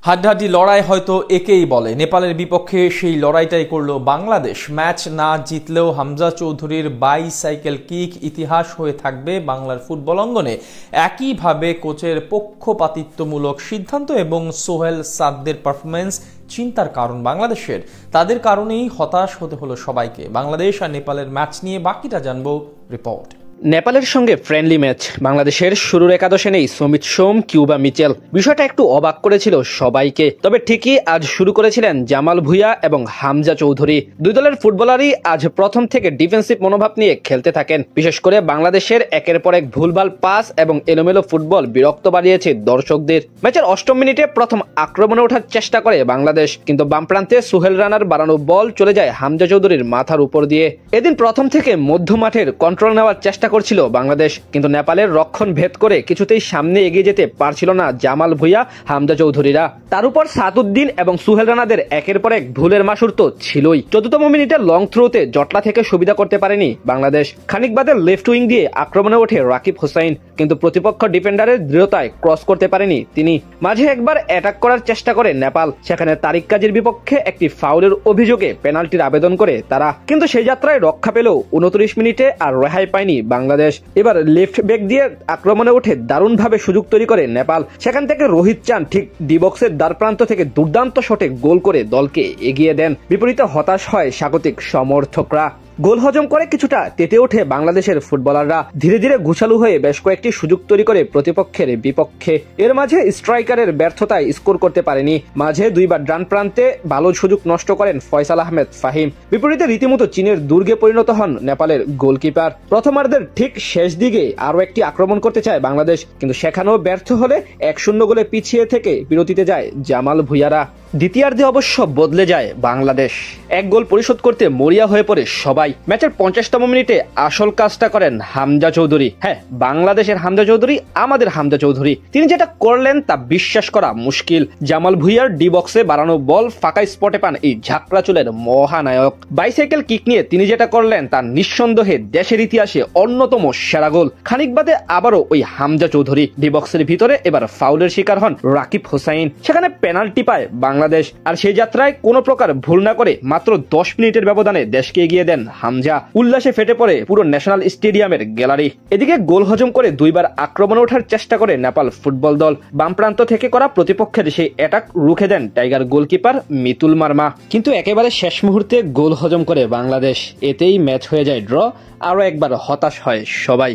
হাড্ডাহাড্ডি লড়াই হয়তো একেই বলে। নেপালের বিপক্ষে সেই লড়াইটাই করলো বাংলাদেশ। ম্যাচ না জিতলেও হামজা চৌধুরীর বাইসাইকেল কিক ইতিহাস হয়ে থাকবে বাংলার ফুটবল অঙ্গনে। একইভাবে কোচের পক্ষপাতিত্বমূলক সিদ্ধান্ত এবং সোহেল সাদদের পারফরমেন্স চিন্তার কারণ বাংলাদেশের। তাদের কারণেই হতাশ হতে হলো সবাইকে। বাংলাদেশ আর নেপালের ম্যাচ নিয়ে বাকিটা জানবো রিপোর্ট। নেপালের সঙ্গে ফ্রেন্ডলি ম্যাচ। বাংলাদেশের শুরুর একাদশে নেই সমিত সোম, কিউবা মিচেল। বিষয়টা একটু অবাক করেছিল সবাইকে। তবে ঠিকই আজ শুরু করেছিলেন জামাল ভুঁইয়া এবং হামজা চৌধুরী। দুই দলের ফুটবলারই আজ প্রথম থেকে ডিফেন্সিভ মনোভাব নিয়ে খেলতে থাকেন। বিশেষ করে বাংলাদেশের একের পর এক ভুলভাল পাস এবং এলোমেলো ফুটবল বিরক্ত বাড়িয়েছে দর্শকদের। ম্যাচের 8ম মিনিটে প্রথম আক্রমণে ওঠার চেষ্টা করে বাংলাদেশ, কিন্তু বাম প্রান্তে সোহেল রানার বাড়ানো বল চলে যায় হামজা চৌধুরীর মাথার উপর দিয়ে। এদিন প্রথম থেকে মধ্য মাঠের কন্ট্রোল নেওয়ার চেষ্টা করছিল বাংলাদেশ, কিন্তু নেপালের রক্ষণ ভেদ করে কিছুতেই সামনে এগিয়ে যেতে পারছিল না জামাল ভুঁইয়া, হামজা চৌধুরীরা। তার উপর সাদউদ্দিন এবং সোহেল রানাদের একের পর এক ভুলের মাসুর তো ছিলই। 14তম মিনিটে লং থ্রোতে জটলা থেকে সুবিধা করতে পারেনি বাংলাদেশ। খানিক বাদে লেফট উইং দিয়ে আক্রমণে ওঠে রাকিব হোসাইন, কিন্তু প্রতিপক্ষ ডিফেন্ডারের দৃঢ়তায় ক্রস করতে পারেনি তিনি। মাঝে একবার অ্যাটাক করার চেষ্টা করে নেপাল, সেখানে তারিক কাজীর বিপক্ষে একটি ফাউলের অভিযোগে পেনাল্টির আবেদন করে তারা, কিন্তু সেই যাত্রায় রক্ষা পেলেও 29 মিনিটে আর রেহাই পায়নি বাংলাদেশ। এবার লেফট ব্যাক দিয়ে আক্রমণে উঠে দারুণভাবে সুযোগ তৈরি করে নেপাল। সেখান থেকে রোহিত চান ঠিক ডি বক্সের দ্বার প্রান্ত থেকে দুর্দান্ত শটে গোল করে দলকে এগিয়ে দেন। বিপরীতে হতাশ হয় স্বাগতিক সমর্থকরা। গোল হজম করে কিছুটা তেতে ওঠে বাংলাদেশের ফুটবলাররা। ধীরে ধীরে গুছালু হয়ে বেশ কয়েকটি সুযোগ তৈরি করে প্রতিপক্ষের বিপক্ষে। এর মাঝে স্ট্রাইকারের ব্যর্থতায় স্কোর করতে পারেনি। মাঝে দুইবার ডান প্রান্তে ভালো সুযোগ নষ্ট করেন ফয়সাল আহমেদ ফাহিম। বিপরীতে রীতিমতো চীনের দুর্গে পরিণত হন নেপালের গোলকিপার। প্রথমার্ধের ঠিক শেষ দিকে আরো একটি আক্রমণ করতে চায় বাংলাদেশ, কিন্তু সেখানেও ব্যর্থ হলে 1-0 গোলে পিছিয়ে থেকে বিরতিতে যায় জামাল ভুঁইয়ারা। দ্বিতীয়ার্ধে অবশ্য বদলে যায় বাংলাদেশ। এক গোল পরিশোধ করতে মরিয়া হয়ে পড়ে সবাই। ম্যাচের 50তম মিনিটে আসল কাজটা করেন হামজা চৌধুরী। হ্যাঁ, বাংলাদেশের হামজা চৌধুরী, আমাদের হামজা চৌধুরী। তিনি যেটা করলেন তা বিশ্বাস করা মুশকিল। জামাল ভুঁইয়ার ডি বক্সে বাড়ানো বল ফাঁকা স্পটে পান এই ঝাঁকড়া চুলের মহানায়ক। বাইসাইকেল কিক নিয়ে তিনি যেটা করলেন তা নিঃসন্দেহে দেশের ইতিহাসে অন্যতম সেরা গোল। খানিক বাদে আবারও ওই হামজা চৌধুরী। ডি বক্সের ভিতরে এবার ফাউলের শিকার হন রাকিব হোসাইন। সেখানে পেনাল্টি পায় বাংলাদেশ। আর সেই যাত্রায় কোনো প্রকার ভুল না করে মাত্র 10 মিনিটের ব্যবধানে দেশকে এগিয়ে দেন হামজা। উল্লাসে ফেটে পড়ে পুরো ন্যাশনাল স্টেডিয়ামের গ্যালারি। এদিকে গোল হজম করে দুইবার আক্রমণে ওঠার চেষ্টা করে নেপাল ফুটবল দল। বাম প্রান্ত থেকে করা প্রতিপক্ষের সেই অ্যাটাক রুখে দেন টাইগার গোলকিপার মিতুল মার্মা, কিন্তু একেবারে শেষ মুহূর্তে গোল হজম করে বাংলাদেশ। এতেই ম্যাচ হয়ে যায় ড্র। আরো একবার হতাশ হয় সবাই।